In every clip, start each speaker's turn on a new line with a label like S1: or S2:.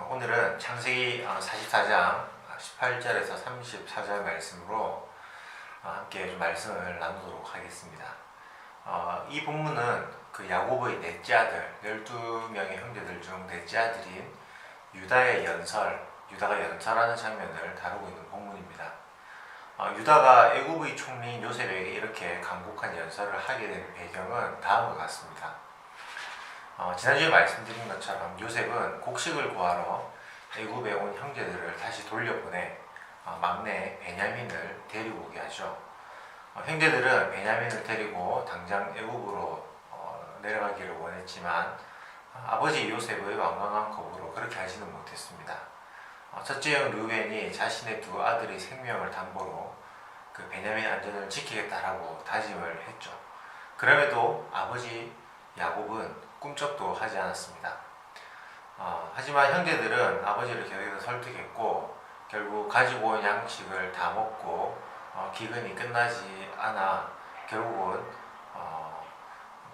S1: 오늘은 창세기 44장 18절에서 34절 말씀으로 함께 좀 말씀을 나누도록 하겠습니다. 이 본문은 그 야곱의 넷째 아들, 12명의 형제들 중 넷째 아들인 유다가 연설하는 장면을 다루고 있는 본문입니다. 유다가 애굽의 총리인 요셉에게 이렇게 간곡한 연설을 하게 된 배경은 다음과 같습니다. 지난주에 말씀드린 것처럼 요셉은 곡식을 구하러 애굽에 온 형제들을 다시 돌려보내 막내 베냐민을 데리고 오게 하죠. 형제들은 베냐민을 데리고 당장 애굽으로 내려가기를 원했지만 아버지 요셉의 완강한 거부로 그렇게 하지는 못했습니다. 첫째 형 르우벤이 자신의 두 아들의 생명을 담보로 그 베냐민 안전을 지키겠다라고 다짐을 했죠. 그럼에도 아버지 야곱은 꿈쩍도 하지 않았습니다. 하지만 형제들은 아버지를 계속해서 설득했고 결국 가지고 온 양식을 다 먹고 기근이 끝나지 않아 결국은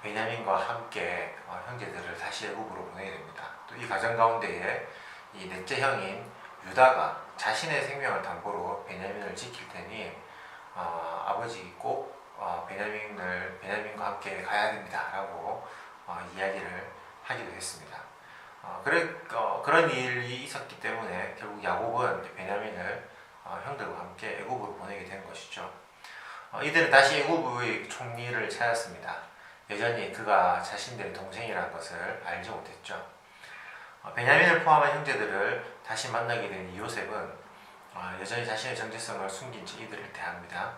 S1: 베냐민과 함께 형제들을 다시 애굽으로 보내게 됩니다. 또 이 과정 가운데에 이 넷째 형인 유다가 자신의 생명을 담보로 베냐민을 지킬 테니 아버지 꼭 베냐민과 함께 가야 됩니다라고 이야기를 하기도 했습니다. 그런 일이 있었기 때문에 결국 야곱은 베냐민을 형들과 함께 애굽으로 보내게 된 것이죠. 이들은 다시 애굽의 총리를 찾았습니다. 여전히 그가 자신들의 동생이라는 것을 알지 못했죠. 베냐민을 포함한 형제들을 다시 만나게 된 요셉은 여전히 자신의 정체성을 숨긴 채 이들을 대합니다.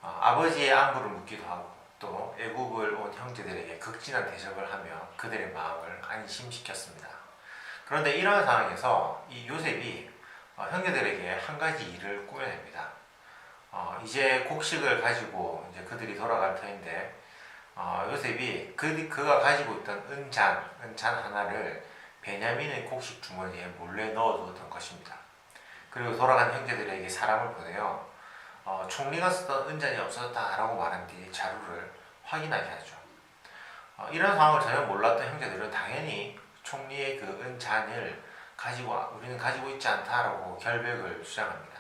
S1: 아버지의 안부를 묻기도 하고 또 애굽을 온 형제들에게 극진한 대접을 하며 그들의 마음을 안심시켰습니다. 그런데 이러한 상황에서 이 요셉이 형제들에게 한 가지 일을 꾸며냅니다. 이제 곡식을 가지고 이제 그들이 돌아갈 터인데 요셉이 그가 가지고 있던 은잔 하나를 베냐민의 곡식 주머니에 몰래 넣어두었던 것입니다. 그리고 돌아간 형제들에게 사람을 보내요. 총리가 쓰던 은잔이 없어졌다라고 말한 뒤 자루를 확인하게 하죠. 이런 상황을 전혀 몰랐던 형제들은 당연히 총리의 그 은잔을 우리는 가지고 있지 않다라고 결백을 주장합니다.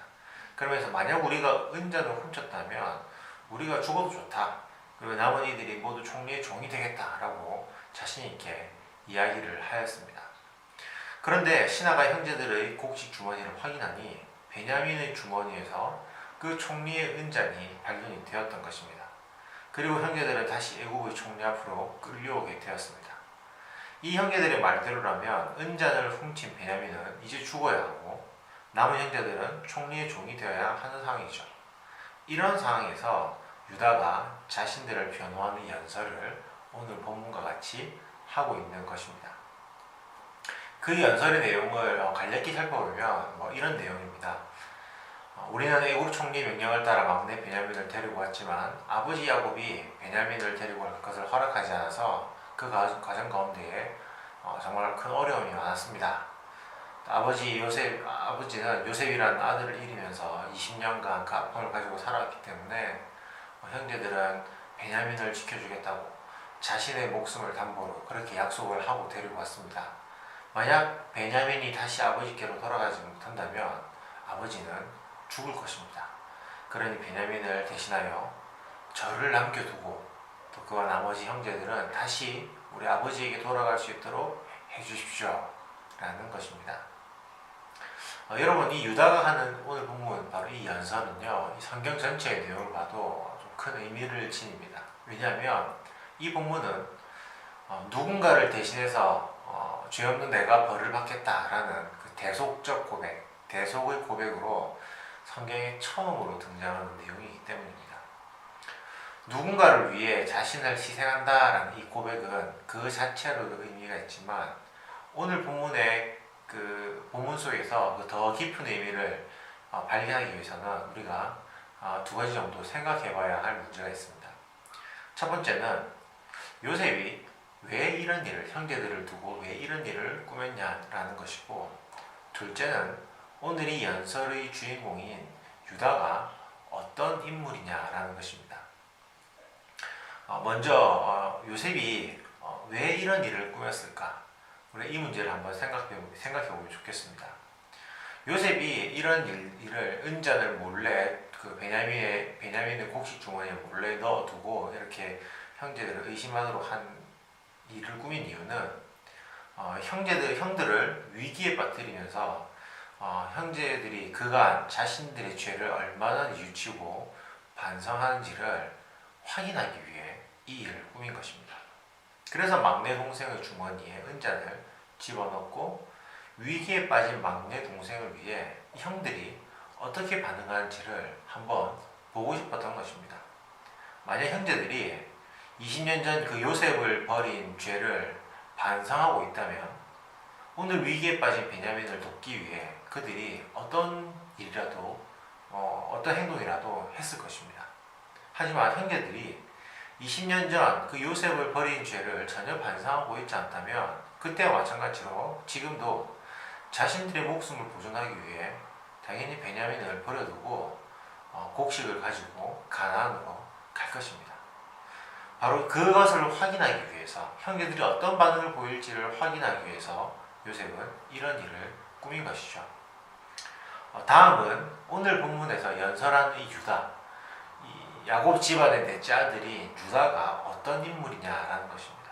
S1: 그러면서 만약 우리가 은잔을 훔쳤다면 우리가 죽어도 좋다. 그리고 남은 이들이 모두 총리의 종이 되겠다라고 자신 있게 이야기를 하였습니다. 그런데 신하가 형제들의 곡식 주머니를 확인하니 베냐민의 주머니에서 그 총리의 은잔이 발견이 되었던 것입니다. 그리고 형제들은 다시 애굽의 총리 앞으로 끌려오게 되었습니다. 이 형제들의 말대로라면 은잔을 훔친 베냐민은 이제 죽어야 하고 남은 형제들은 총리의 종이 되어야 하는 상황이죠. 이런 상황에서 유다가 자신들을 변호하는 연설을 오늘 본문과 같이 하고 있는 것입니다. 그 연설의 내용을 간략히 살펴보면 이런 내용입니다. 우리는 애굽 총리 명령을 따라 막내 베냐민을 데리고 왔지만 아버지 야곱이 베냐민을 데리고 올 것을 허락하지 않아서 그 과정 가운데에 정말 큰 어려움이 많았습니다. 아버지는 요셉이라는 아들을 잃으면서 20년간 그 아픔을 가지고 살아왔기 때문에 형제들은 베냐민을 지켜주겠다고 자신의 목숨을 담보로 그렇게 약속을 하고 데리고 왔습니다. 만약 베냐민이 다시 아버지께로 돌아가지 못한다면 아버지는 죽을 것입니다. 그러니 베냐민을 대신하여 저를 남겨두고 또 그와 나머지 형제들은 다시 우리 아버지에게 돌아갈 수 있도록 해주십시오 라는 것입니다. 여러분, 이 유다가 하는 오늘 본문 바로 이 연설은요, 이 성경 전체의 내용을 봐도 좀 큰 의미를 지닙니다. 왜냐하면 이 본문은 누군가를 대신해서 죄 없는 내가 벌을 받겠다라는 그 대속적 고백, 대속의 고백으로 성경에 처음으로 등장하는 내용이기 때문입니다. 누군가를 위해 자신을 희생한다라는 이 고백은 그 자체로도 의미가 있지만 오늘 본문의 그 본문 속에서 그 더 깊은 의미를 발견하기 위해서는 우리가 두 가지 정도 생각해 봐야 할 문제가 있습니다. 첫 번째는 요셉이 왜 이런 일을, 형제들을 두고 왜 이런 일을 꾸몄냐라는 것이고, 둘째는 오늘 이 연설의 주인공인 유다가 어떤 인물이냐라는 것입니다. 먼저 요셉이 왜 이런 일을 꾸몄을까? 우리 이 문제를 한번 생각해 보면 좋겠습니다. 요셉이 이런 일을 은잔을 몰래 그 베냐민의 곡식 주머니에 몰래 넣어두고 이렇게 형제들을 의심하도록 한 일을 꾸민 이유는 형들을 위기에 빠뜨리면서 형제들이 그간 자신들의 죄를 얼마나 뉘우치고 반성하는지를 확인하기 위해 이 일을 꾸민 것입니다. 그래서 막내 동생의 주머니에 은잔을 집어넣고 위기에 빠진 막내 동생을 위해 형들이 어떻게 반응하는지를 한번 보고 싶었던 것입니다. 만약 형제들이 20년 전 그 요셉을 벌인 죄를 반성하고 있다면 오늘 위기에 빠진 베냐민을 돕기 위해 그들이 어떤 일이라도 어떤 행동이라도 했을 것입니다. 하지만 형제들이 20년 전 그 요셉을 벌인 죄를 전혀 반성하고 있지 않다면 그때와 마찬가지로 지금도 자신들의 목숨을 보존하기 위해 당연히 베냐민을 버려두고 곡식을 가지고 가나안으로 갈 것입니다. 바로 그것을 확인하기 위해서 형제들이 어떤 반응을 보일지를 확인하기 위해서 요셉은 이런 일을 꾸민 것이죠. 다음은 오늘 본문에서 연설한 이 유다, 이 야곱 집안의 넷째 아들이 유다가 어떤 인물이냐라는 것입니다.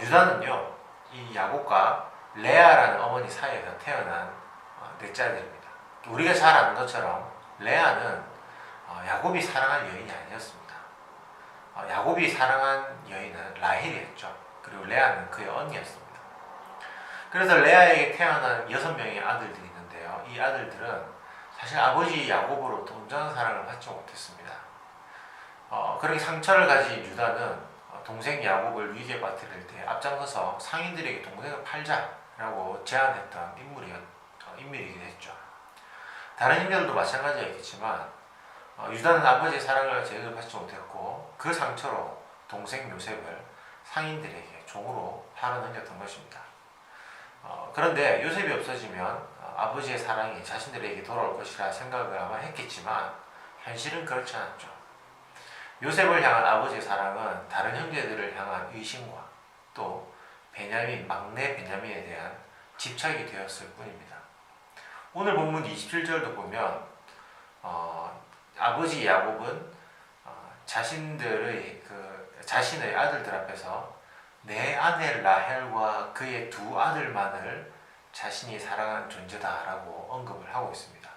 S1: 유다는요, 이 야곱과 레아라는 어머니 사이에서 태어난 넷째 아들입니다. 우리가 잘 아는 것처럼 레아는 야곱이 사랑한 여인이 아니었습니다. 야곱이 사랑한 여인은 라헬이었죠. 그리고 레아는 그의 언니였습니다. 그래서 레아에게 태어난 6명의 아들들이 있는데요. 이 아들들은 사실 아버지 야곱으로부터 온전한 사랑을 받지 못했습니다. 그렇게 상처를 가진 유다는 동생 야곱을 위기에 빠뜨릴 때 앞장서서 상인들에게 동생을 팔자라고 제안했던 인물이기도 했죠. 다른 형제들도 마찬가지였겠지만 유다는 아버지의 사랑을 제대로 받지 못했고 그 상처로 동생 요셉을 상인들에게 종으로 팔아 넘겼던 것입니다. 그런데 요셉이 없어지면 아버지의 사랑이 자신들에게 돌아올 것이라 생각을 아마 했겠지만 현실은 그렇지 않았죠. 요셉을 향한 아버지의 사랑은 다른 형제들을 향한 의심과 또 막내 베냐민에 대한 집착이 되었을 뿐입니다. 오늘 본문 27절도 보면 아버지 야곱은 자신의 아들들 앞에서 내 아내 라헬과 그의 두 아들만을 자신이 사랑하는 존재다라고 언급을 하고 있습니다.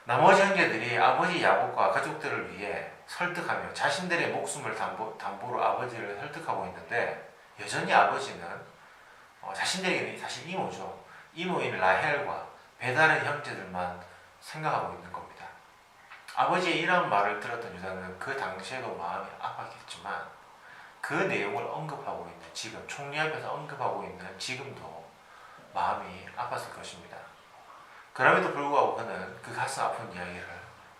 S1: 나머지 형제들이 아버지 야곱과 가족들을 위해 설득하며 자신들의 목숨을 담보로 아버지를 설득하고 있는데 여전히 아버지는 자신들에게는 사실 이모죠. 이모인 라헬과 배다른 형제들만 생각하고 있는 겁니다. 아버지의 이런 말을 들었던 유다는 그 당시에도 마음이 아팠겠지만 그 내용을 언급하고 있는 지금, 총리 앞에서 언급하고 있는 지금도 마음이 아팠을 것입니다. 그럼에도 불구하고 그는 그 가슴 아픈 이야기를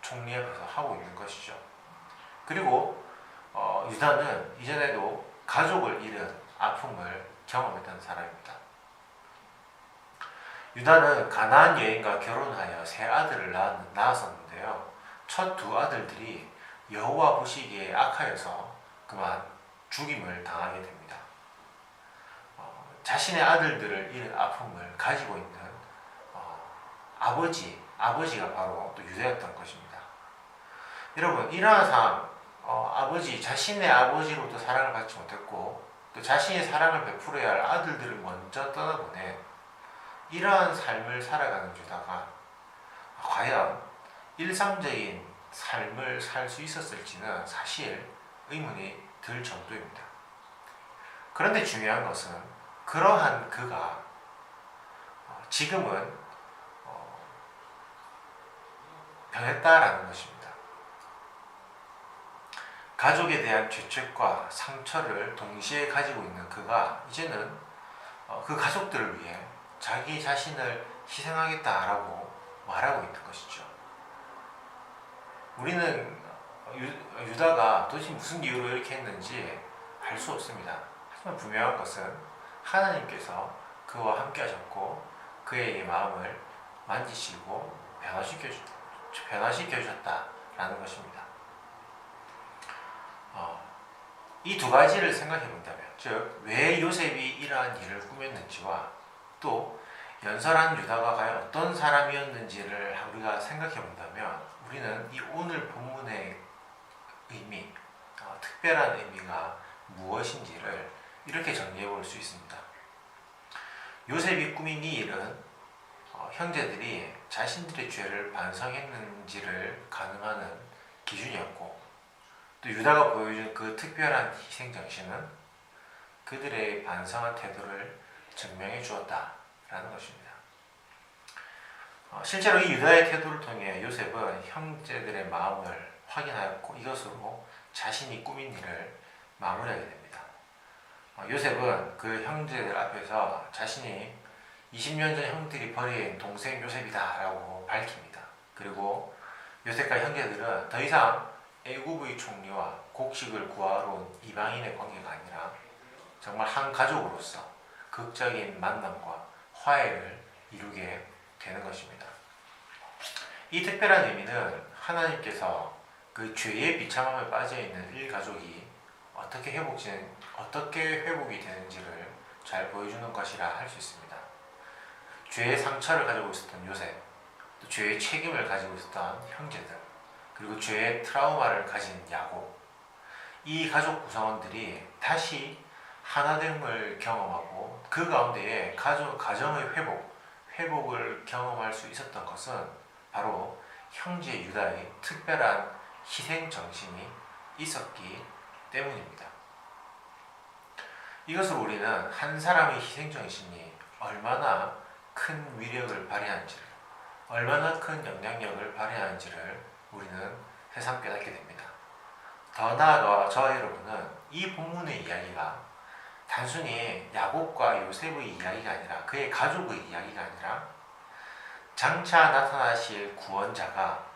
S1: 총리 앞에서 하고 있는 것이죠. 그리고 유다는 이전에도 가족을 잃은 아픔을 경험했던 사람입니다. 유다는 가나안 여인과 결혼하여 세 아들을 낳았었는데요. 첫 두 아들들이 여호와 보시기에 악하여서 그만 죽임을 당하게 됩니다. 자신의 아들들을 잃은 아픔을 가지고 있는 아버지가 바로 또 유다였던 것입니다. 여러분, 이러한 상황, 자신의 아버지로부터 사랑을 받지 못했고 또 자신의 사랑을 베풀어야 할 아들들을 먼저 떠나보낸 이러한 삶을 살아가는 유다가 과연 일상적인 삶을 살 수 있었을지는 사실 의문이 들 정도입니다. 그런데 중요한 것은 그러한 그가 지금은 변했다라는 것입니다. 가족에 대한 죄책과 상처를 동시에 가지고 있는 그가 이제는 그 가족들을 위해 자기 자신을 희생하겠다라고 말하고 있는 것이죠. 우리는 유다가 도대체 무슨 이유로 이렇게 했는지 알 수 없습니다. 하지만 분명한 것은 하나님께서 그와 함께 하셨고 그의 마음을 만지시고 변화시켜 주셨다라는 것입니다. 이 두 가지를 생각해 본다면 즉 왜 요셉이 이러한 일을 꾸몄는지와 또 연설한 유다가 과연 어떤 사람이었는지를 우리가 생각해 본다면 우리는 이 오늘 본문의 의미, 특별한 의미가 무엇인지를 이렇게 정리해 볼 수 있습니다. 요셉이 꾸민 이 일은 형제들이 자신들의 죄를 반성했는지를 가늠하는 기준이었고, 또 유다가 보여준 그 특별한 희생정신은 그들의 반성한 태도를 증명해 주었다라는 것입니다. 실제로 이 유다의 태도를 통해 요셉은 형제들의 마음을 확인하였고 이것으로 자신이 꾸민 일을 마무리하게 됩니다. 요셉은 그 형제들 앞에서 자신이 20년 전 형들이 버린 동생 요셉이다 라고 밝힙니다. 그리고 요셉과 형제들은 더 이상 애굽의 총리와 곡식을 구하러 온 이방인의 관계가 아니라 정말 한 가족으로서 극적인 만남과 화해를 이루게 되는 것입니다. 이 특별한 의미는 하나님께서 그 죄의 비참함에 빠져있는 일가족이 어떻게 회복이 되는지를 잘 보여주는 것이라 할 수 있습니다. 죄의 상처를 가지고 있었던 요셉, 또 죄의 책임을 가지고 있었던 형제들, 그리고 죄의 트라우마를 가진 야곱, 이 가족 구성원들이 다시 하나됨을 경험하고 그 가운데에 가정의 회복을 경험할 수 있었던 것은 바로 형제 유다의 특별한 희생 정신이 있었기 때문입니다. 이것으로 우리는 한 사람의 희생 정신이 얼마나 큰 위력을 발휘하는지를, 얼마나 큰 영향력을 발휘하는지를 우리는 새삼 깨닫게 됩니다. 더 나아가 저와 여러분은 이 본문의 이야기가 단순히 야곱과 요셉의 이야기가 아니라 그의 가족의 이야기가 아니라 장차 나타나실 구원자가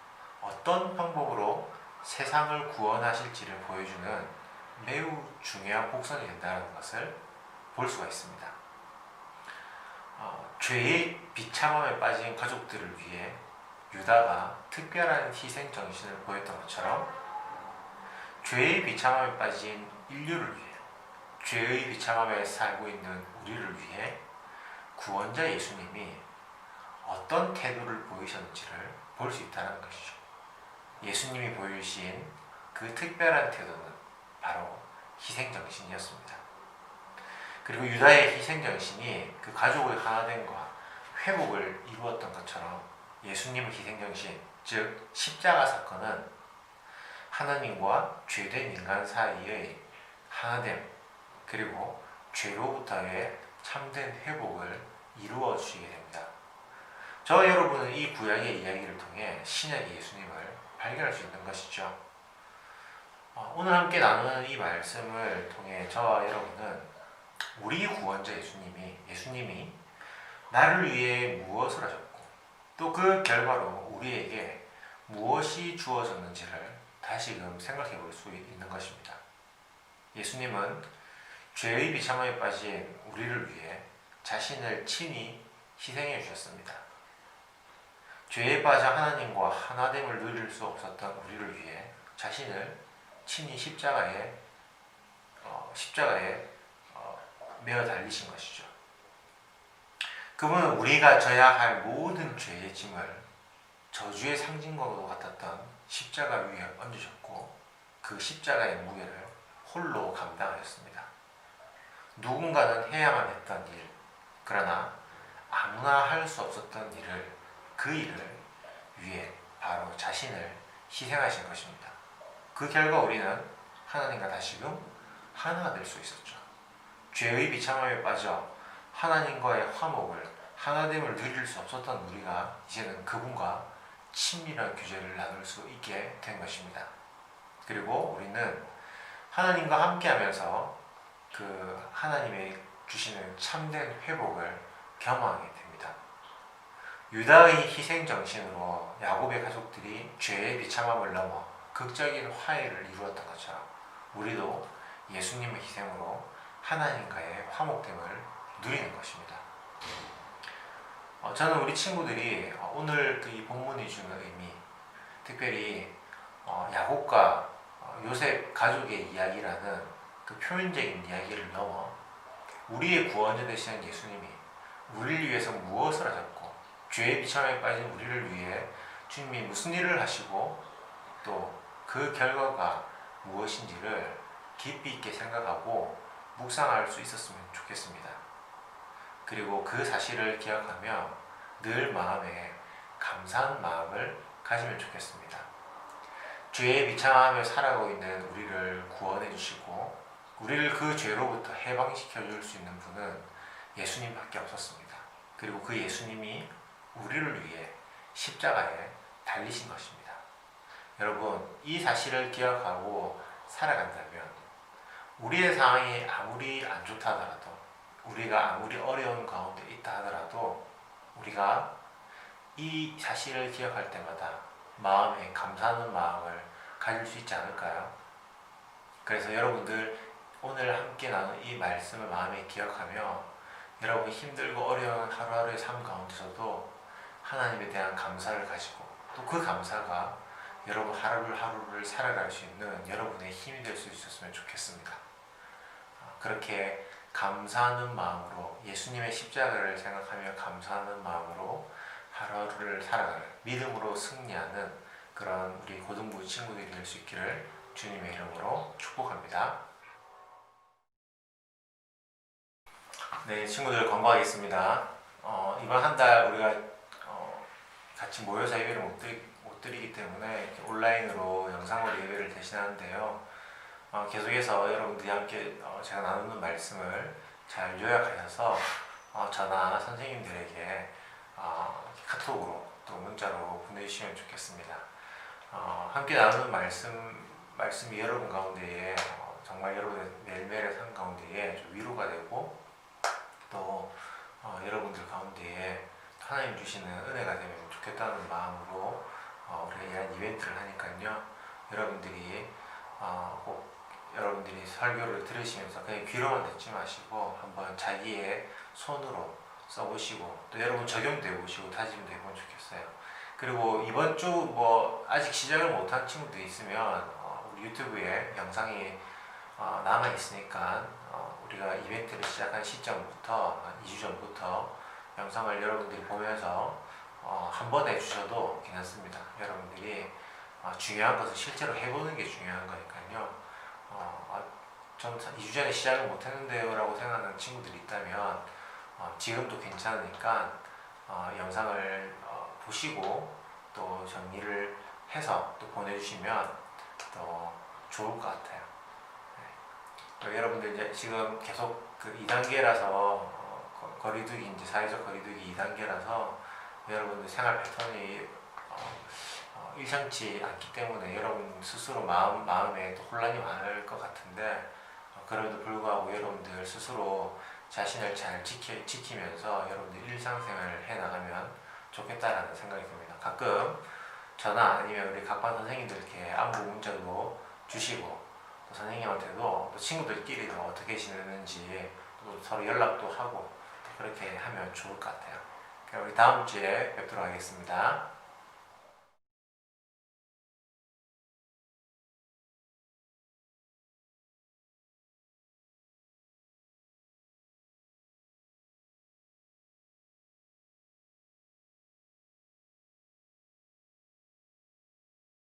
S1: 어떤 방법으로 세상을 구원하실지를 보여주는 매우 중요한 복선이 된다는 것을 볼 수가 있습니다. 죄의 비참함에 빠진 가족들을 위해 유다가 특별한 희생 정신을 보였던 것처럼 죄의 비참함에 빠진 인류를 위해, 죄의 비참함에 살고 있는 우리를 위해 구원자 예수님이 어떤 태도를 보이셨는지를 볼 수 있다는 것이죠. 예수님이 보이신 그 특별한 태도는 바로 희생정신이었습니다. 그리고 유다의 희생정신이 그 가족의 하나됨과 회복을 이루었던 것처럼 예수님의 희생정신, 즉 십자가 사건은 하나님과 죄된 인간 사이의 하나됨, 그리고 죄로부터의 참된 회복을 이루어 주시게 됩니다. 저와 여러분은 이 구약의 이야기를 통해 신약의 예수님을 발견할 수 있는 것이죠. 오늘 함께 나누는 이 말씀을 통해 저와 여러분은 우리 구원자 예수님이 나를 위해 무엇을 하셨고 또 그 결과로 우리에게 무엇이 주어졌는지를 다시금 생각해 볼 수 있는 것입니다. 예수님은 죄의 비참함에 빠진 우리를 위해 자신을 친히 희생해 주셨습니다. 죄에 빠져 하나님과 하나됨을 누릴 수 없었던 우리를 위해 자신을 친히 십자가에 매어 달리신 것이죠. 그분은 우리가 져야 할 모든 죄의 짐을 저주의 상징과도 같았던 십자가 위에 얹으셨고 그 십자가의 무게를 홀로 감당하였습니다. 누군가는 해야만 했던 일, 그러나 아무나 할 수 없었던 그 일을 위해 바로 자신을 희생하신 것입니다. 그 결과 우리는 하나님과 다시금 하나가 될 수 있었죠. 죄의 비참함에 빠져 하나님과의 화목을, 하나됨을 누릴 수 없었던 우리가 이제는 그분과 친밀한 교제를 나눌 수 있게 된 것입니다. 그리고 우리는 하나님과 함께하면서 그 하나님의 주시는 참된 회복을 경험하게 됩니다. 유다의 희생 정신으로 야곱의 가족들이 죄의 비참함을 넘어 극적인 화해를 이루었던 것처럼 우리도 예수님의 희생으로 하나님과의 화목됨을 누리는 것입니다. 저는 우리 친구들이 오늘 이 본문이 주는 의미, 특별히 야곱과 요셉 가족의 이야기라는 그 표면적인 이야기를 넘어 우리의 구원자 되시는 예수님이 우리를 위해서 무엇을 하셨고 죄의 비참에 빠진 우리를 위해 주님이 무슨 일을 하시고 또 그 결과가 무엇인지를 깊이 있게 생각하고 묵상할 수 있었으면 좋겠습니다. 그리고 그 사실을 기억하며 늘 마음에 감사한 마음을 가지면 좋겠습니다. 죄에 비참하며 살아가고 있는 우리를 구원해 주시고 우리를 그 죄로부터 해방시켜 줄 수 있는 분은 예수님밖에 없었습니다. 그리고 그 예수님이 우리를 위해 십자가에 달리신 것입니다. 여러분, 이 사실을 기억하고 살아간다면 우리의 상황이 아무리 안 좋다 하더라도 우리가 아무리 어려운 가운데 있다 하더라도 우리가 이 사실을 기억할 때마다 마음에 감사하는 마음을 가질 수 있지 않을까요? 그래서 여러분들 오늘 함께 나눈 이 말씀을 마음에 기억하며 여러분 힘들고 어려운 하루하루의 삶 가운데서도 하나님에 대한 감사를 가지고 또 그 감사가 여러분 하루를 살아갈 수 있는 여러분의 힘이 될 수 있었으면 좋겠습니다. 그렇게 감사하는 마음으로 예수님의 십자가를 생각하며 감사하는 마음으로 하루하루를 살아가는 믿음으로 승리하는 그런 우리 고등부 친구들이 될 수 있기를 주님의 이름으로 축복합니다. 네, 친구들 권고하겠습니다. 이번 한 달 우리가 같이 모여서 예배를 못 드리기 때문에 이렇게 온라인으로 영상으로 예배를 대신하는데요. 계속해서 여러분들이 함께 제가 나누는 말씀을 잘 요약하셔서 저나 선생님들에게 카톡으로 또 문자로 보내주시면 좋겠습니다. 함께 나누는 말씀이 여러분 가운데에 정말 여러분의 매일매일의 삶 가운데에 좀 위로가 되고 또 여러분들 가운데에 하나님 주시는 은혜가 되면 좋겠다는 마음으로 우리가 이런 이벤트를 하니까요. 여러분들이 꼭 여러분들이 설교를 들으시면서 그냥 귀로만 듣지 마시고 한번 자기의 손으로 써보시고 또 여러분 적용도 해보시고 다짐도 해보면 좋겠어요. 그리고 이번 주 아직 시작을 못한 친구들이 있으면 우리 유튜브에 영상이 남아있으니까 우리가 이벤트를 시작한 시점부터 2주 전부터 영상을 여러분들이 보면서 한 번 해주셔도 괜찮습니다. 여러분들이 중요한 것은 실제로 해보는 게 중요한 거니까요. 전 2주 전에 시작을 못했는데요 라고 생각하는 친구들이 있다면 지금도 괜찮으니까 영상을 보시고 또 정리를 해서 또 보내주시면 또 좋을 것 같아요. 네. 여러분들 이제 지금 계속 그 2단계라서 거리두기 이제 사회적 거리두기 2단계라서 여러분들 생활 패턴이 일정치 않기 때문에 여러분 스스로 마음에 또 혼란이 많을 것 같은데 그럼에도 불구하고 여러분들 스스로 자신을 잘 지키면서 여러분들 일상생활을 해나가면 좋겠다라는 생각이 듭니다. 가끔 저나 아니면 우리 각반 선생님들께 안부 문자도 주시고 또 선생님한테도 또 친구들끼리도 어떻게 지내는지 또 서로 연락도 하고 그렇게 하면 좋을 것 같아요. 그럼 우리 다음 주에 뵙도록 하겠습니다.